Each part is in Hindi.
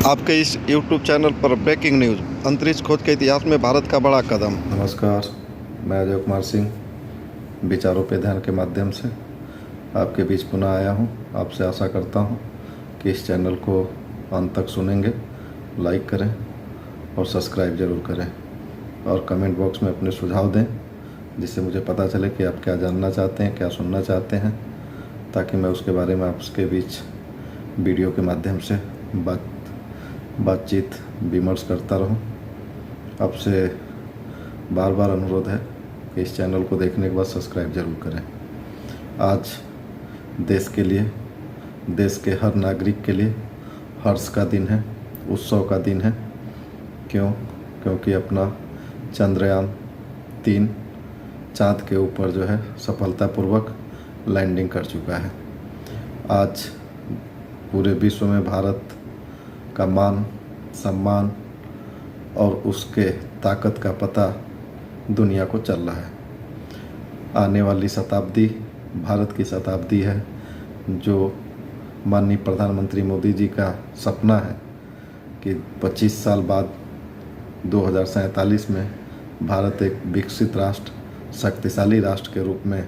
आपके इस YouTube चैनल पर ब्रेकिंग न्यूज़, अंतरिक्ष खोज के इतिहास में भारत का बड़ा कदम। नमस्कार, मैं अजय कुमार सिंह विचारों पे ध्यान के माध्यम से आपके बीच पुनः आया हूँ। आपसे आशा करता हूँ कि इस चैनल को अंत तक सुनेंगे, लाइक करें और सब्सक्राइब ज़रूर करें और कमेंट बॉक्स में अपने सुझाव दें, जिससे मुझे पता चले कि आप क्या जानना चाहते हैं, क्या सुनना चाहते हैं, ताकि मैं उसके बारे में आपके बीच वीडियो के माध्यम से बातचीत विमर्श करता रहूं। आपसे बार बार अनुरोध है कि इस चैनल को देखने के बाद सब्सक्राइब ज़रूर करें। आज देश के लिए, देश के हर नागरिक के लिए हर्ष का दिन है, उत्सव का दिन है। क्योंकि अपना चंद्रयान-3 चाँद के ऊपर जो है सफलतापूर्वक लैंडिंग कर चुका है। आज पूरे विश्व में भारत का मान, सम्मान और उसके ताकत का पता दुनिया को चल रहा है। आने वाली शताब्दी भारत की शताब्दी है, जो माननीय प्रधानमंत्री मोदी जी का सपना है कि 25 साल बाद 2047 में भारत एक विकसित राष्ट्र, शक्तिशाली राष्ट्र के रूप में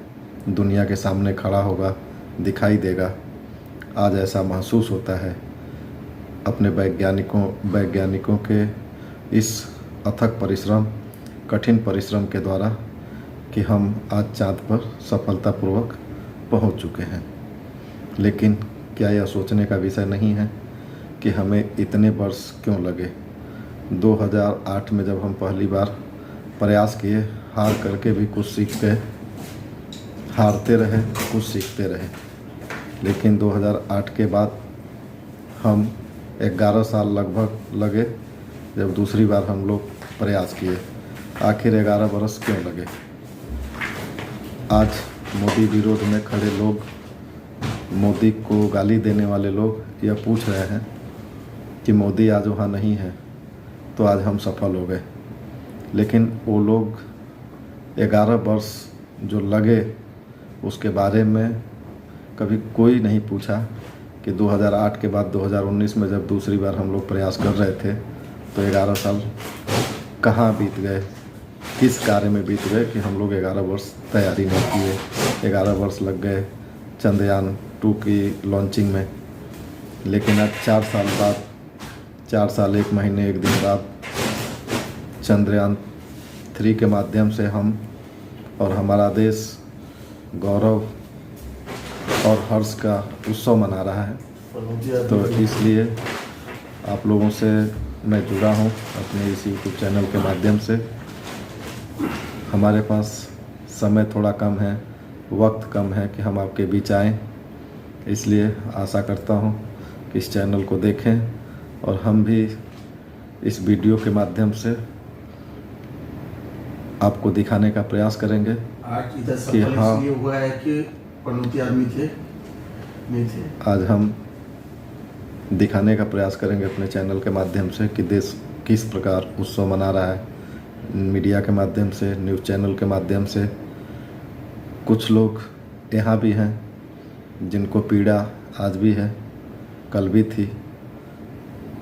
दुनिया के सामने खड़ा होगा, दिखाई देगा। आज ऐसा महसूस होता है अपने वैज्ञानिकों के इस अथक परिश्रम, कठिन परिश्रम के द्वारा कि हम आज चाँद पर सफलतापूर्वक पहुंच चुके हैं। लेकिन क्या यह सोचने का विषय नहीं है कि हमें इतने वर्ष क्यों लगे? 2008 में जब हम पहली बार प्रयास किए, हार करके भी कुछ सीख गए, हारते रहे, कुछ सीखते रहे। लेकिन 2008 के बाद हम 11 साल लगभग लगे जब दूसरी बार हम लोग प्रयास किए। आखिर 11 बरस क्यों लगे? आज मोदी विरोध में खड़े लोग, मोदी को गाली देने वाले लोग यह पूछ रहे हैं कि मोदी आज वहाँ नहीं है तो आज हम सफल हो गए। लेकिन वो लोग 11 वर्ष जो लगे उसके बारे में कभी कोई नहीं पूछा कि 2008 के बाद 2019 में जब दूसरी बार हम लोग प्रयास कर रहे थे तो 11 साल कहाँ बीत गए, किस कार्य में बीत गए कि हम लोग 11 वर्ष तैयारी नहीं किए। 11 वर्ष लग गए चंद्रयान-2 की लॉन्चिंग में। लेकिन आज 4 साल बाद, 4 साल 1 महीने 1 दिन बाद चंद्रयान-3 के माध्यम से हम और हमारा देश गौरव और हर्ष का उत्सव मना रहा है। तो इसलिए आप लोगों से मैं जुड़ा हूं अपने इस YouTube चैनल के माध्यम से। हमारे पास समय थोड़ा कम है, वक्त कम है कि हम आपके बीच आएँ। इसलिए आशा करता हूं कि इस चैनल को देखें और हम भी इस वीडियो के माध्यम से आपको दिखाने का प्रयास करेंगे कि हाँ, हुआ है कि पनौती आदमी थे नहीं थे। आज हम दिखाने का प्रयास करेंगे अपने चैनल के माध्यम से कि देश किस प्रकार उत्सव मना रहा है। मीडिया के माध्यम से, न्यूज़ चैनल के माध्यम से। कुछ लोग यहाँ भी हैं जिनको पीड़ा आज भी है, कल भी थी,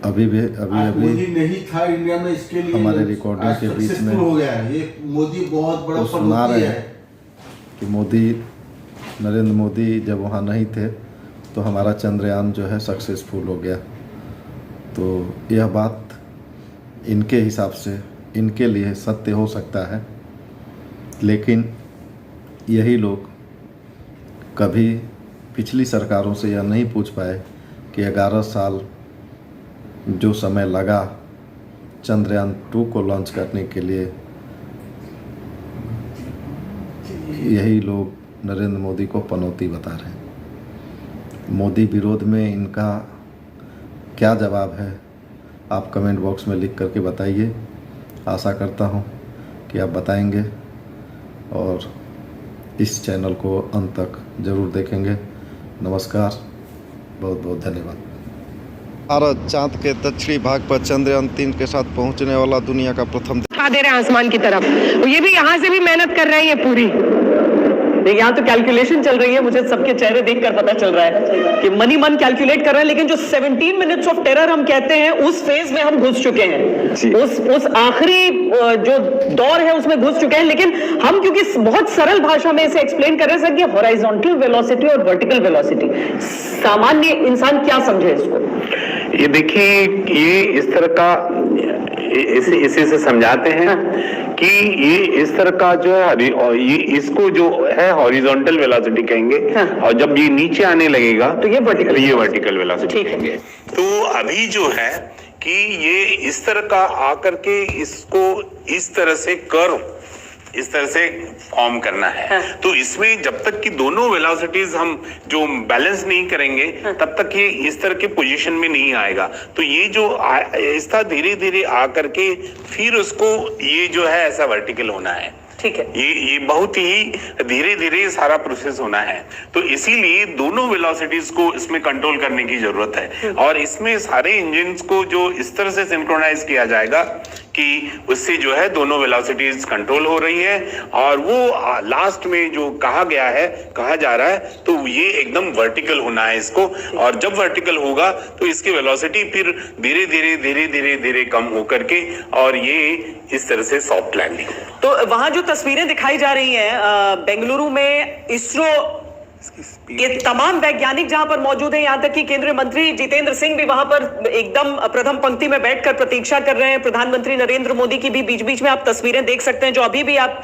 अभी नहीं था इंडिया में। इसके लिए हमारे रिकॉर्डिंग के बीच में हो गया है। ये मोदी बहुत बड़ा सुना रहे हैं कि नरेंद्र मोदी जब वहाँ नहीं थे तो हमारा चंद्रयान जो है सक्सेसफुल हो गया। तो यह बात इनके हिसाब से, इनके लिए सत्य हो सकता है, लेकिन यही लोग कभी पिछली सरकारों से यह नहीं पूछ पाए कि 11 साल जो समय लगा चंद्रयान-2 को लॉन्च करने के लिए, यही लोग नरेंद्र मोदी को पनौती बता रहे हैं। मोदी विरोध में इनका क्या जवाब है, आप कमेंट बॉक्स में लिख करके बताइए। आशा करता हूं कि आप बताएंगे और इस चैनल को अंत तक ज़रूर देखेंगे। नमस्कार, बहुत बहुत धन्यवाद। भारत चाँद के दक्षिणी भाग पर चंद्रयान-3 के साथ पहुंचने वाला दुनिया का प्रथम दे रहे हैं आसमान की तरफ। ये भी यहाँ से भी मेहनत कर रहे हैं ये पूरी। देखिए यहाँ तो कैलकुलेशन चल रही है, मुझे सबके चेहरे देखकर पता चल रहा है कि मनी मन कैलकुलेट कर रहे हैं, लेकिन जो 17 मिनट्स ऑफ टेरर हम कहते हैं उस फेज में हम घुस चुके हैं, उस आखिरी जो दौर है उसमें घुस चुके हैं। लेकिन हम क्योंकि बहुत सरल भाषा में इसे एक्सप्लेन कर रहे हैं सर कि हॉरिजॉन्टल वेलोसिटी और वर्टिकल वेलोसिटी, सामान्य इंसान क्या समझे इसको? ये देखिए, ये इस तरह का इसे से समझाते हैं कि ये इस तरह का जो है, ये इसको जो है हॉरिजॉन्टल वेलोसिटी कहेंगे, और जब ये नीचे आने लगेगा तो ये वर्टिकल वेलोसिटी कहेंगे। तो अभी जो है कि ये इस तरह का आकर के इसको इस तरह से फॉर्म करना है। तो इसमें जब तक कि दोनों वेलोसिटीज हम जो बैलेंस नहीं करेंगे तब तक ये इस तरह के पोजीशन में नहीं आएगा। तो ये जो ऐसा धीरे धीरे आकर के फिर उसको ये जो है ऐसा वर्टिकल होना है। ठीक है, ये बहुत ही धीरे धीरे सारा प्रोसेस होना है। तो इसीलिए दोनों वेलोसिटीज को इसमें कंट्रोल करने की जरूरत है, और इसमें सारे इंजन्स को जो इस तरह से सिंक्रोनाइज किया जाएगा कि उससे जो है दोनों वेलोसिटीज कंट्रोल हो रही है, और वो लास्ट में जो कहा जा रहा है तो ये एकदम वर्टिकल होना है इसको। और जब वर्टिकल होगा तो इसकी वेलोसिटी फिर धीरे धीरे कम होकर के और ये इस तरह से सॉफ्ट लैंडिंग। तो वहां जो तस्वीरें दिखाई जा रही हैं बेंगलुरु में इसरो के तमाम वैज्ञानिक जहां पर मौजूद हैं, यहां तक कि केंद्रीय मंत्री जितेंद्र सिंह भी वहां पर एकदम प्रथम पंक्ति में बैठकर प्रतीक्षा कर रहे हैं। प्रधानमंत्री नरेंद्र मोदी की भी बीच बीच में आप तस्वीरें देख सकते हैं, जो अभी भी आप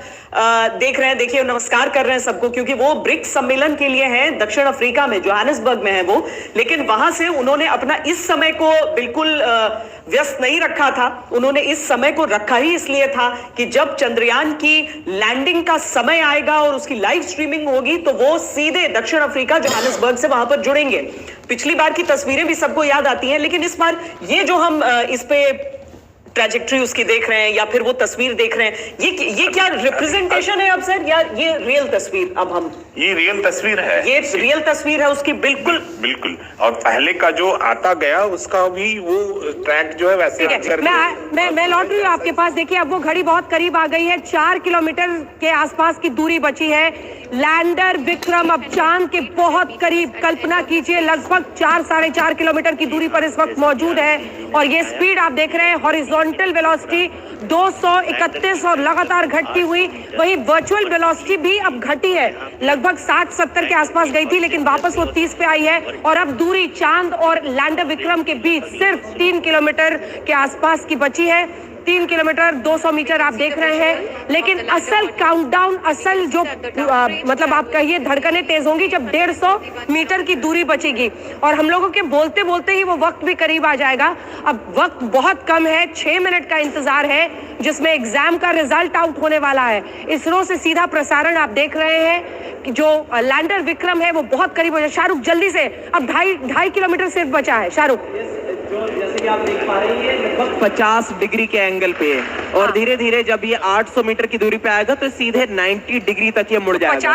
देख रहे हैं। देखिए, नमस्कार कर रहे हैं सबको, क्योंकि वो ब्रिक्स सम्मेलन के लिए हैं दक्षिण अफ्रीका में, जोहानिसबर्ग में है वो। लेकिन वहां से उन्होंने अपना इस समय को बिल्कुल व्यस्त नहीं रखा था। उन्होंने इस समय को रखा ही इसलिए था कि जब चंद्रयान की लैंडिंग का समय आएगा और उसकी लाइव स्ट्रीमिंग होगी तो वो सीधे दक्षिण अफ्रीका जोहानिसबर्ग से वहां पर जुड़ेंगे। पिछली बार की तस्वीरें भी सबको याद आती हैं, लेकिन इस बार ये जो हम इस पे ट्रैजेक्टरी उसकी देख रहे हैं या फिर वो तस्वीर देख रहे हैं, ये क्या रिप्रेजेंटेशन है अब सर, या ये रियल तस्वीर? अब हम ये रियल तस्वीर है, ये रियल तस्वीर है उसकी, बिल्कुल। और पहले का जो आता गया उसका भी वो ट्रैक जो है वैसे मैं लौट रही हूँ आपके पास। देखिए, अब वो घड़ी बहुत करीब आ गई है, 4 किलोमीटर के आसपास की दूरी बची है। लैंडर विक्रम अब चांद के बहुत करीब, कल्पना कीजिए, लगभग 4-4.5 किलोमीटर की दूरी पर इस वक्त मौजूद है। और ये स्पीड आप देख रहे हैं, हॉरिजॉन्टल वेलोसिटी 231 और लगातार घटती हुई, वहीं वर्चुअल वेलोसिटी भी अब घटी है, लगभग 60-70 के आसपास गई थी, लेकिन वापस वो 30 पे आई है। और अब दूरी चांद और लैंडर विक्रम के बीच सिर्फ 3 किलोमीटर के आसपास की बची है। 3 किलोमीटर 200 मीटर आप देख रहे हैं, लेकिन असल काउंटडाउन, असल जो मतलब आप कहिए धड़कनें तेज होंगी जब 150 मीटर की दूरी बचेगी। और हम लोगों के बोलते बोलते ही वो वक्त भी करीब आ जाएगा। अब वक्त बहुत कम है, 6 मिनट का इंतजार है, जिसमें एग्जाम का रिजल्ट आउट होने वाला है। इसरो से सीधा प्रसारण आप देख रहे हैं कि जो लैंडर विक्रम है वो बहुत करीब हो जाए। शाहरुख जल्दी से, अब 2.5 किलोमीटर सिर्फ बचा है। शाहरुख, जैसे कि आप देख पा रहे हैं लगभग 50 डिग्री के एंगल पे है, और धीरे धीरे जब ये 800 मीटर की दूरी पे आएगा तो सीधे 90 डिग्री तक ये मुड़ जाएगा।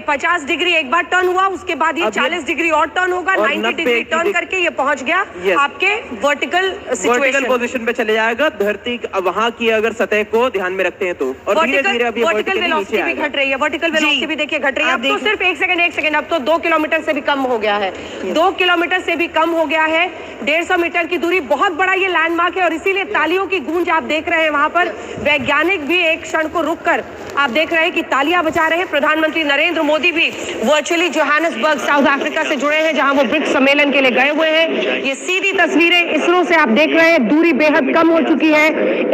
50 डिग्री एक बार टर्न हुआ, उसके बाद ये 40 डिग्री और टर्न होगा, 90 डिग्री टर्न करके ये पहुंच गया आपके वर्टिकल पोजीशन पे चले जाएगा। धरती वहां की अगर सतह को ध्यान में रखते हैं तो, और धीरे धीरे अभी वर्टिकल वेलोसिटी भी घट रही है। वर्टिकल वेलोसिटी भी देखिए घट रही है। अब तो सिर्फ एक सेकंड, अब तो 2 किलोमीटर से भी कम हो गया है। 2 किलोमीटर से भी कम हो गया है। 150 मीटर की दूरी, बहुत बड़ा ये लैंडमार्क है, और इसीलिए तालियों की गूंज आप देख रहे हैं। वहां पर वैज्ञानिक भी एक क्षण को रुककर आप देख रहे हैं कि तालियां बजा रहे हैं। प्रधानमंत्री नरेंद्र मोदी भी वर्चुअली जोहानिसबर्ग साउथ अफ्रीका से जुड़े हैं, जहां वो ब्रिक्स सम्मेलन के लिए गए हुए हैं। ये सीधी तस्वीरें इसरो से आप देख रहे हैं। दूरी बेहद कम हो चुकी है,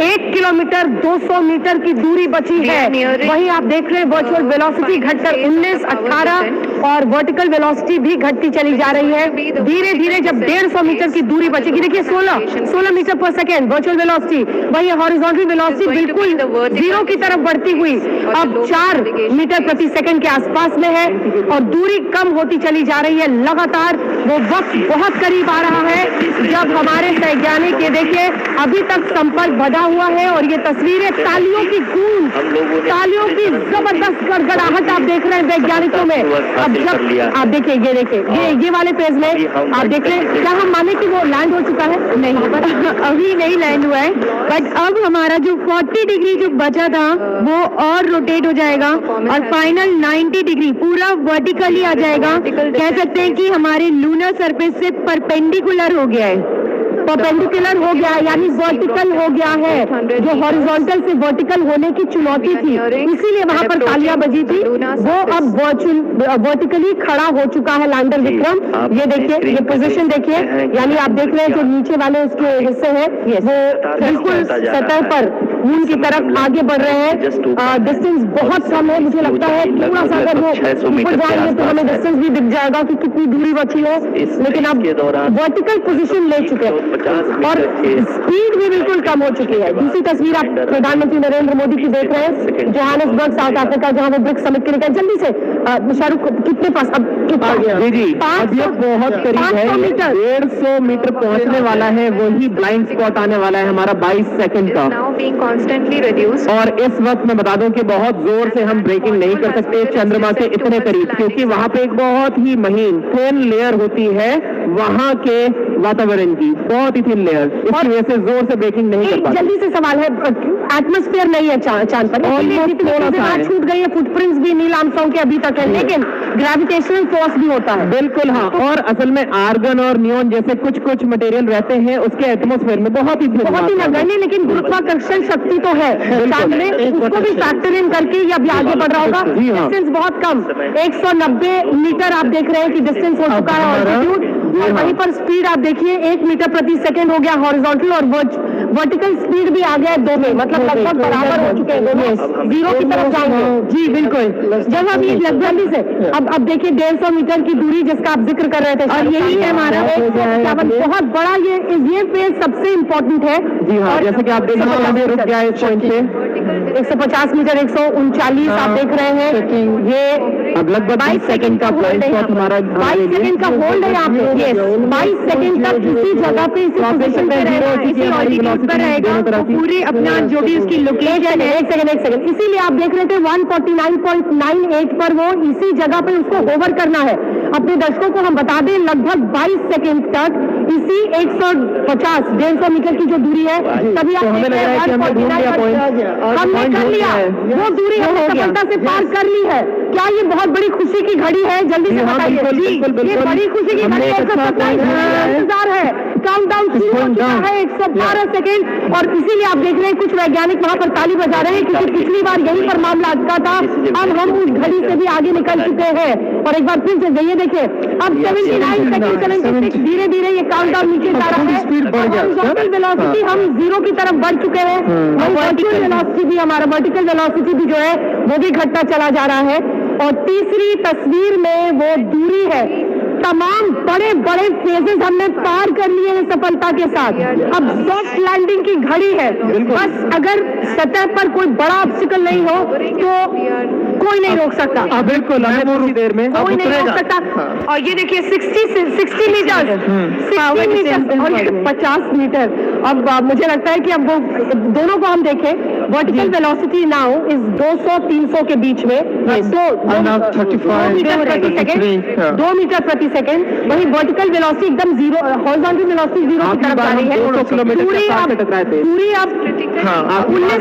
1 किलोमीटर 200 मीटर की दूरी बची है। वहीं आप देख रहे हैं वर्चुअल वेलोसिटी घटकर 19, 18 और वर्टिकल वेलोसिटी भी घटती चली जा रही है। धीरे धीरे जब 150 मीटर की दूरी बचेगी, देखिए 16 मीटर पर सेकेंड वर्चुअल वेलोसिटी, वही हॉरिजॉन्टल वेलोसिटी बिल्कुल 0 की तरफ बढ़ती हुई अब 4 मीटर प्रति सेकंड के आसपास में है, और दूरी कम होती चली जा रही है लगातार। वो वक्त बहुत करीब आ रहा है जब हमारे वैज्ञानिक, ये देखिए अभी तक संपर्क बंधा हुआ है, और ये तस्वीरें तालियों की गूंज, तालियों की जबरदस्त गड़गड़ाहट आप देख रहे हैं वैज्ञानिकों में। हासिल कर लिया। आप देखिए, ये देखिए, ये वाले फेज में आप देख रहे हैं, क्या हम माने कि वो लैंड हो चुका है? नहीं, अभी नहीं लैंड हुआ है, बट अब हमारा जो 40 डिग्री जो बचा था वो और रोटेट हो जाएगा और फाइनल 90 डिग्री पूरा वर्टिकली आ जाएगा। कह सकते हैं कि हमारे लूनर सरफेस से परपेंडिकुलर हो गया है, परपेंडिकुलर हो गया है, यानी वर्टिकल हो गया है। जो हॉरिजॉन्टल से वर्टिकल होने की चुनौती थी, इसीलिए वहां पर तालियां बजी थी, वो अब वर्टिकली खड़ा हो चुका है लैंडर विक्रम। ये देखिए, ये पोजीशन देखिए, यानी आप देख रहे हैं जो नीचे वाले उसके हिस्से हैं वो बिल्कुल सतह पर मून की तरफ आगे बढ़ रहे हैं। डिस्टेंस बहुत कम है, मुझे लगता है थोड़ा सा अगर वो ऊपर जाएंगे तो हमें डिस्टेंस भी दिख जाएगा कि कितनी दूरी बची है, लेकिन अब वर्टिकल पोजीशन ले चुके हैं और स्पीड भी बिल्कुल कम हो चुकी है। दूसरी तस्वीर आप प्रधानमंत्री नरेंद्र मोदी की देख रहे हैं, जोहान्सबर्ग साउथ अफ्रीका, जहां वो ब्रिक्स समिट के लिए जल्दी से शाहरुख कितने पास अब जी जी अब ये बहुत करीब है, 150 मीटर पहुंचने वाला है, वही ब्लाइंड स्पॉट आने वाला है हमारा 22 सेकंड का। और इस वक्त मैं बता दूं कि बहुत जोर से हम ब्रेकिंग नहीं कर सकते चंद्रमा के इतने करीब, क्योंकि वहां पे एक बहुत ही महीन थिन लेयर होती है वहां के वातावरण की, बहुत ही थिन लेयर, इसकी वजह से जोर से ब्रेकिंग नहीं कर पाते। जल्दी से सवाल है, एटमॉस्फेयर नहीं है चांद पर, छूट गई है, फुटप्रिंट्स भी नील आर्मस्ट्रांग के अभी तक है, लेकिन ग्रेविटेशनल फोर्स भी होता है। बिल्कुल हाँ, और असल में आर्गन और नियॉन जैसे कुछ कुछ मटेरियल रहते हैं उसके एटमॉस्फेयर में बहुत ही नगण्य, लेकिन गुरुत्वाकर्षण शक्ति तो है चांद में, उसको भी फैक्टर इन करके ये अभी आगे बढ़ रहा होगा। डिस्टेंस बहुत कम, 190 मीटर आप देख रहे हैं कि डिस्टेंस हो चुका है ऑल्टीट्यूड, और वहीं पर स्पीड आप देखिए 1 मीटर प्रति सेकंड हो गया हॉरिजॉन्टल, और वर्टिकल स्पीड भी आ गया है 2 में, मतलब लगभग बराबर हो चुके हैं दोनों, जीरो की तरफ जाएंगे। जी बिल्कुल, जब हम ये जल्दी से अब देखिए 150 मीटर की दूरी जिसका आप जिक्र कर रहे थे, और यही है हमारा बहुत बड़ा ये फेज सबसे इम्पोर्टेंट है। जी हाँ, जैसे कि आप देख रहे हैं रुक गया है इस पॉइंट पे 150 मीटर 139 आप देख रहे हैं, ये अब लगभग 22 सेकंड का होल्ड है, हमारा 22 सेकंड का होल्ड है यहाँ पे, 22 सेकंड तक इसी जगह पे इसी पोजीशन पे रहेगा, इसी ऑल्टीट्यूड पर रहेगा, पूरी अपना जो भी उसकी लोकेशन है। एक सेकंड, इसीलिए आप देख रहे थे 149.98 पर वो इसी जगह पे उसको होवर करना है। अपने दर्शकों को हम बता दें, लगभग 22 सेकंड तक इसी 150-150 मीटर की जो दूरी है, तभी आप हमने कर लिया, वो दूरी हमने सफलता से पार कर ली है। क्या ये बहुत बड़ी खुशी की घड़ी है? जल्दी से बताइए। ये बड़ी खुशी की घड़ी है, इंतजार है, काउंटडाउन शुरू हो चुका है, 112 सेकंड, और इसीलिए आप देख रहे हैं कुछ वैज्ञानिक वहां पर ताली बजा रहे हैं, क्योंकि पिछली बार यहीं पर मामला अटका था। अब हम उस घड़ी से भी आगे निकल चुके हैं, और एक बार फिर से ये देखिए, अब 79 सेकंड 76, धीरे धीरे ये काउंटडाउन नीचे जा रहा है, हॉरिजॉन्टल वेलोसिटी हम 0 की तरफ बढ़ चुके हैं, वर्टिकल वेलोसिटी भी, हमारा वर्टिकल वेलोसिटी भी जो है वो भी घटता चला जा रहा है। और तीसरी तस्वीर में वो दूरी है, तमाम बड़े बड़े फेजेस हमने पार कर लिए हैं सफलता के साथ। अब सॉफ्ट लैंडिंग की घड़ी है, बस अगर सतह पर कोई बड़ा ऑब्स्टिकल नहीं हो तो कोई नहीं रोक सकता। बिल्कुल, थोड़ी देर में कोई नहीं रोक सकता। और ये देखिए 60 मीटर, 60 मीटर और 50 मीटर। अब मुझे लगता है कि अब वो दोनों को हम देखें, वर्टिकल वेलोसिटी नाउ इज 200-300 के बीच में, 2 मीटर प्रति सेकंड, वही वर्टिकल वेलोसिटी एकदम 0, हॉरिजॉन्टल वेलोसिटी 0 की तरफ जा रही है। दूरी आप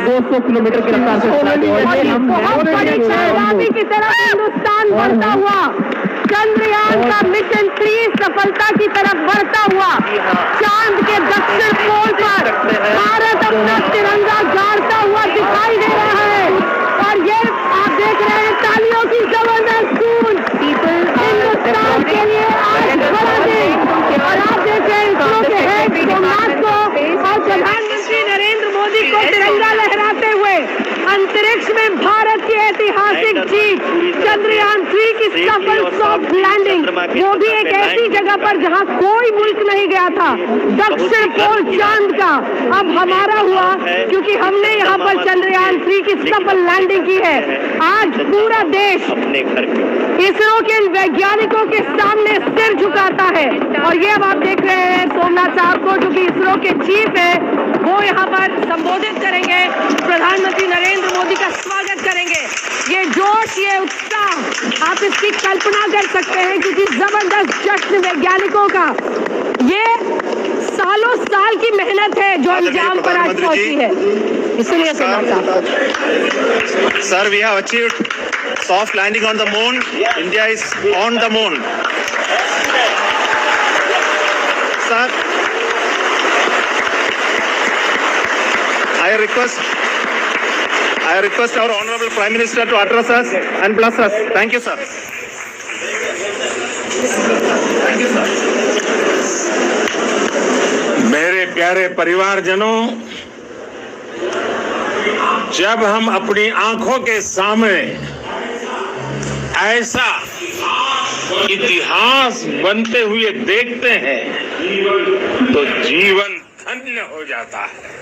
200 किलोमीटर की रफ्तार से बहुत बड़ी कामयाबी की तरफ हिंदुस्तान बढ़ता हुआ, चंद्रयान का मिशन 3 सफलता की तरफ बढ़ता हुआ, चांद के दक्षिण पोल पर भारत अपना तिरंगा गाड़ता हुआ दिखाई दे रहा है। और ये आप देख रहे हैं तालियों की जबरदस्त गूंज, हिंदुस्तान के लिए आज बड़ा दिन। और आप देख रहे हैं इसरो के हेड सोमनाथ को और प्रधानमंत्री नरेंद्र मोदी को तिरंगा लहराते हुए अंतरिक्ष में भारत की ऐतिहासिक जीत, चंद्रयान 3 की सफल सॉफ्ट लैंडिंग, वो भी एक ऐसी जगह पर जहां कोई मुल्क नहीं गया था, दक्षिण पोल चांद का अब हमारा हुआ, क्योंकि हमने यहाँ पर चंद्रयान 3 की सफल लैंडिंग की है। आज पूरा देश इसरो के वैज्ञानिकों के सामने सिर झुकाता है। और ये अब आप देख रहे हैं सोमनाथ साहब को, जो कि इसरो के चीफ है, वो यहाँ पर संबोधित करेंगे, प्रधानमंत्री नरेंद्र मोदी का स्वागत करेंगे। ये जोश, ये उत्साह, आप इसकी कल्पना कर सकते हैं क्योंकि जबरदस्त जश्न वैज्ञानिकों का, ये सालों साल की मेहनत है जो अंजाम पर आज पहुंची है। इसलिए Sir, we have achieved soft landing on the moon. India is on the moon. Sir, I request our Honorable Prime Minister to address us and bless us. Thank you, sir. Thank you, sir. मेरे प्यारे परिवारजनों, जब हम अपनी आंखों के सामने ऐसा इतिहास बनते हुए देखते हैं तो जीवन धन्य हो जाता है।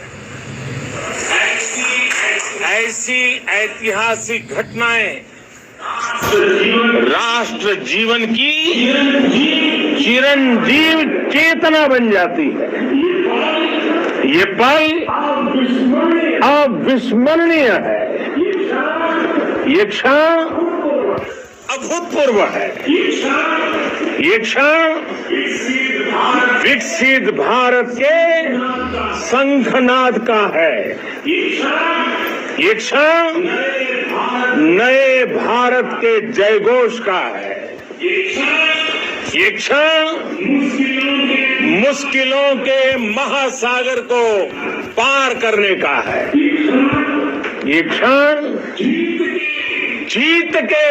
ऐसी ऐतिहासिक घटनाएं राष्ट्र जीवन की चिरंजीव चेतना बन जाती है। ये पल अविस्मरणीय है, ये क्षण अभूतपूर्व है, ये क्षण विकसित भारत के शंखनाद का है, ये क्षण नए भारत के जयघोष का है, ये क्षण मुश्किलों के महासागर को पार करने का है, ये क्षण जीत के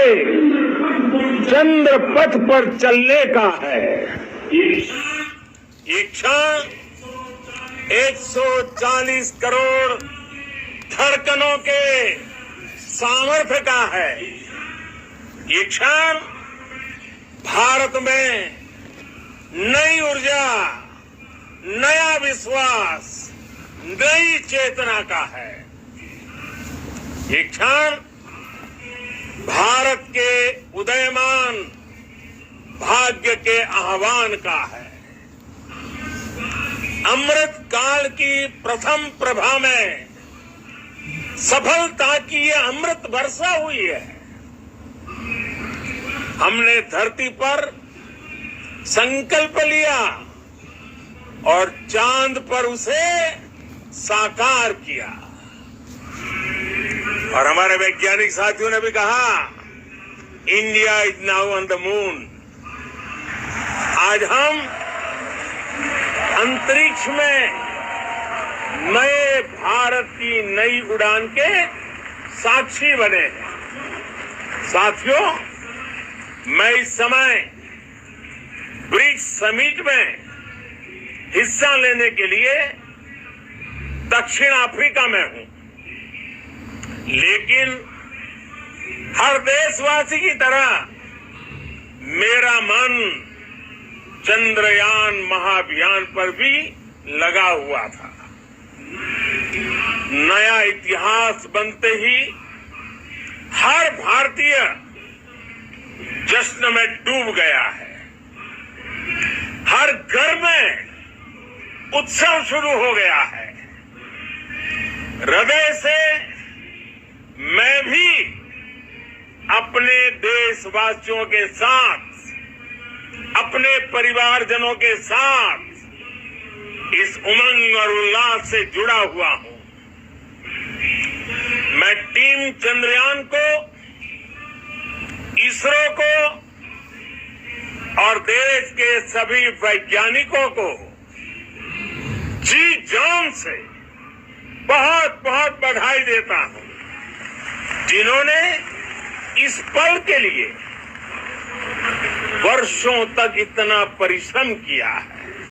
चंद्र पथ पर चलने का है, ये क्षण 140 करोड़ धड़कनों के सामर्थ्य का है, ये क्षण भारत में नई ऊर्जा, नया विश्वास, नई चेतना का है, ये क्षण भारत के उदयमान भाग्य के आह्वान का है। अमृत काल की प्रथम प्रभा में सफलता की ये अमृत वर्षा हुई है। हमने धरती पर संकल्प लिया और चांद पर उसे साकार किया, और हमारे वैज्ञानिक साथियों ने भी कहा India is now on the moon. आज हम अंतरिक्ष में नए भारत की नई उड़ान के साक्षी बने हैं। साथियों, मैं इस समय ब्रिक्स समिट में हिस्सा लेने के लिए दक्षिण अफ्रीका में हूं, लेकिन हर देशवासी की तरह मेरा मन चंद्रयान महाअभियान पर भी लगा हुआ था। नया इतिहास बनते ही हर भारतीय जश्न में डूब गया है। हर घर में उत्सव शुरू हो गया है। हृदय से मैं भी अपने देशवासियों के साथ, अपने परिवारजनों के साथ इस उमंग और उल्लास से जुड़ा हुआ हूं। मैं टीम चंद्रयान को, इसरो को और देश के सभी वैज्ञानिकों को जी जान से बहुत बहुत बधाई देता हूं, जिन्होंने इस पल के लिए वर्षों तक इतना परिश्रम किया है।